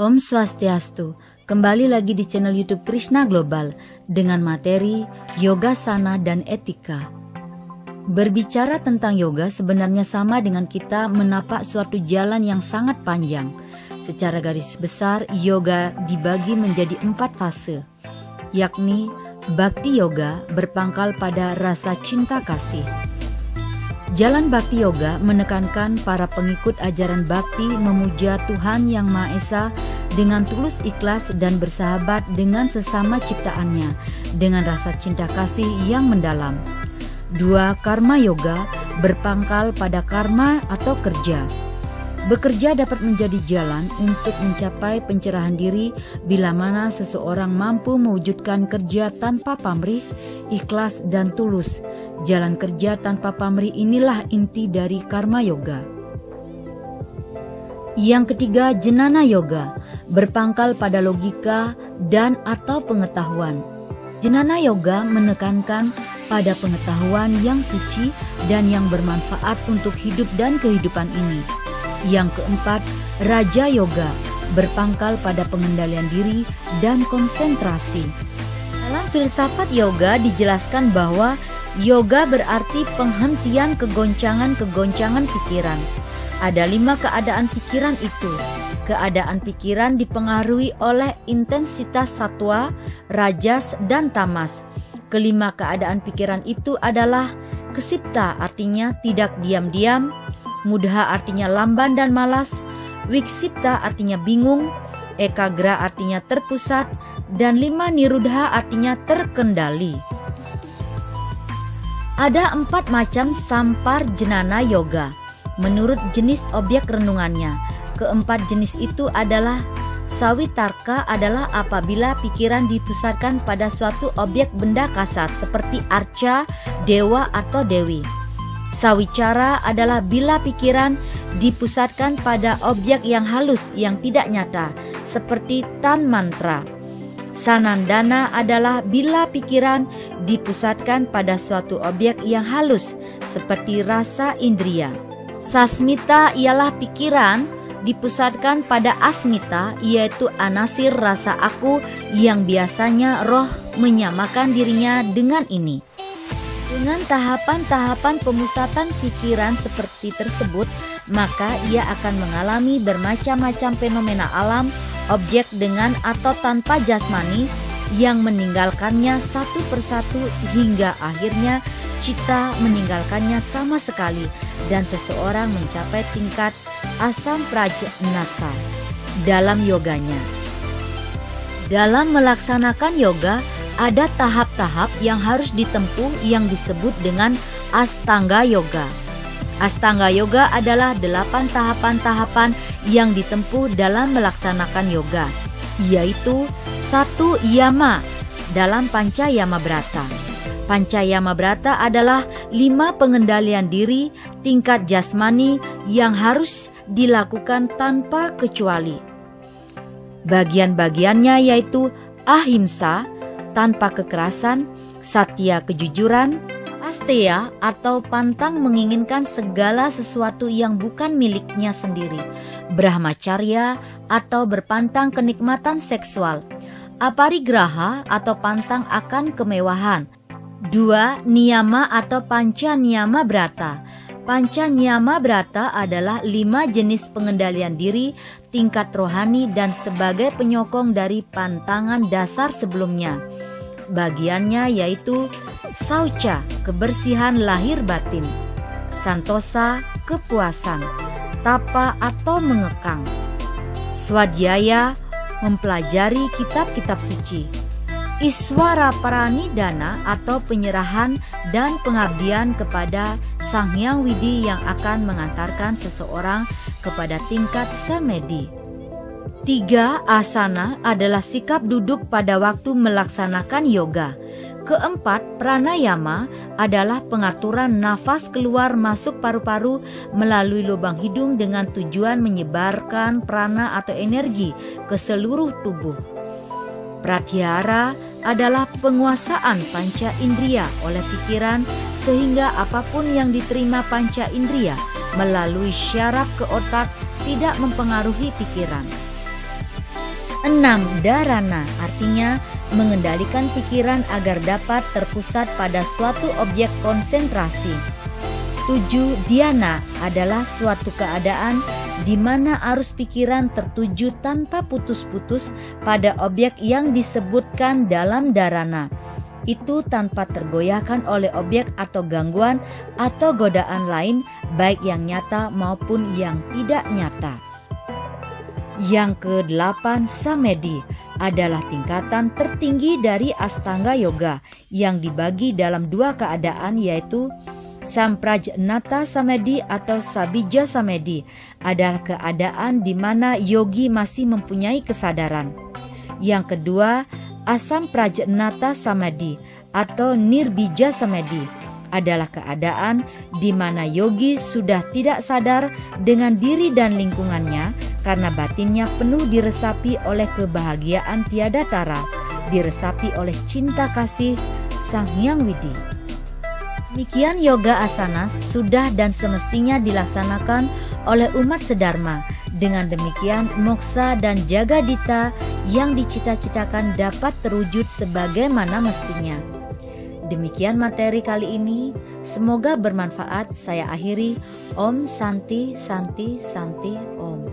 Om Swastiastu, kembali lagi di channel YouTube Krishna Global dengan materi Yoga Sana dan Etika. Berbicara tentang yoga sebenarnya sama dengan kita menapak suatu jalan yang sangat panjang. Secara garis besar, yoga dibagi menjadi 4 fase, yakni Bhakti Yoga berpangkal pada rasa cinta kasih. Jalan Bhakti Yoga menekankan para pengikut ajaran Bhakti memuja Tuhan Yang Maha Esa dengan tulus ikhlas dan bersahabat dengan sesama ciptaannya dengan rasa cinta kasih yang mendalam. 2. Karma Yoga berpangkal pada karma atau kerja. Bekerja dapat menjadi jalan untuk mencapai pencerahan diri bila mana seseorang mampu mewujudkan kerja tanpa pamrih, ikhlas dan tulus. Jalan kerja tanpa pamrih inilah inti dari karma yoga. Yang ketiga, Jnana Yoga berpangkal pada logika dan atau pengetahuan. Jnana Yoga menekankan pada pengetahuan yang suci dan yang bermanfaat untuk hidup dan kehidupan ini. Yang keempat, Raja Yoga berpangkal pada pengendalian diri dan konsentrasi. Dalam filsafat yoga dijelaskan bahwa yoga berarti penghentian kegoncangan-kegoncangan pikiran. Ada 5 keadaan pikiran itu. Keadaan pikiran dipengaruhi oleh intensitas sattva, rajas, dan tamas. Kelima keadaan pikiran itu adalah kesipta artinya tidak diam-diam, mudha artinya lamban dan malas, wiksipta artinya bingung, ekagra artinya terpusat, dan 5 nirudha artinya terkendali. Ada 4 macam sampar jnana yoga menurut jenis objek renungannya. Keempat jenis itu adalah sawitarka adalah apabila pikiran dipusatkan pada suatu objek benda kasar seperti arca, dewa atau dewi. Sawicara adalah bila pikiran dipusatkan pada objek yang halus yang tidak nyata seperti tan mantra. Sanandana adalah bila pikiran dipusatkan pada suatu objek yang halus seperti rasa indria. Sasmita ialah pikiran dipusatkan pada asmita, yaitu anasir rasa aku yang biasanya roh menyamakan dirinya dengan ini. Dengan tahapan-tahapan pemusatan pikiran seperti tersebut, maka ia akan mengalami bermacam-macam fenomena alam, objek dengan atau tanpa jasmani yang meninggalkannya satu persatu hingga akhirnya cita meninggalkannya sama sekali dan seseorang mencapai tingkat asam prajnata dalam yoganya. Dalam melaksanakan yoga ada tahap-tahap yang harus ditempuh yang disebut dengan Astanga Yoga. Astanga Yoga adalah 8 tahapan-tahapan yang ditempuh dalam melaksanakan yoga, yaitu 1. Yama dalam Pancayama Brata. Pancayama Brata adalah 5 pengendalian diri tingkat jasmani yang harus dilakukan tanpa kecuali. Bagian-bagiannya yaitu ahimsa, tanpa kekerasan, satya kejujuran, asteya atau pantang menginginkan segala sesuatu yang bukan miliknya sendiri, brahmacharya atau berpantang kenikmatan seksual, aparigraha atau pantang akan kemewahan. 2. Niyama atau panca niyama brata. Panca niyama brata adalah 5 jenis pengendalian diri tingkat rohani dan sebagai penyokong dari pantangan dasar sebelumnya. Sebagiannya yaitu saucha, kebersihan lahir batin, santosa, kepuasan, tapa atau mengekang, swadhyaya, mempelajari kitab-kitab suci, Iswara Paranidhana atau penyerahan dan pengabdian kepada Sang Hyang Widi yang akan mengantarkan seseorang kepada tingkat samedhi. 3. Asana adalah sikap duduk pada waktu melaksanakan yoga. Keempat, pranayama adalah pengaturan nafas keluar masuk paru-paru melalui lubang hidung dengan tujuan menyebarkan prana atau energi ke seluruh tubuh. Pratyahara adalah penguasaan panca indera oleh pikiran sehingga apapun yang diterima panca indera melalui syaraf ke otak tidak mempengaruhi pikiran. 6. Dharana artinya mengendalikan pikiran agar dapat terpusat pada suatu objek konsentrasi. 7. Dhyana adalah suatu keadaan di mana arus pikiran tertuju tanpa putus-putus pada objek yang disebutkan dalam dharana. Itu tanpa tergoyahkan oleh objek atau gangguan atau godaan lain baik yang nyata maupun yang tidak nyata. Yang ke-8, samedhi adalah tingkatan tertinggi dari Astanga Yoga yang dibagi dalam dua keadaan yaitu Samprajnata Samedhi atau Sabija Samedhi adalah keadaan di mana yogi masih mempunyai kesadaran. Yang kedua, Asamprajnata Samadhi atau Nirbija Samedhi adalah keadaan di mana yogi sudah tidak sadar dengan diri dan lingkungannya karena batinnya penuh diresapi oleh kebahagiaan tiada tara, diresapi oleh cinta kasih Sang Hyang Widi. Demikian yoga asana sudah dan semestinya dilaksanakan oleh umat sedharma. Dengan demikian moksa dan jagadita yang dicita-citakan dapat terwujud sebagaimana mestinya. Demikian materi kali ini, semoga bermanfaat. Saya akhiri. Om Santi Santi Santi Om.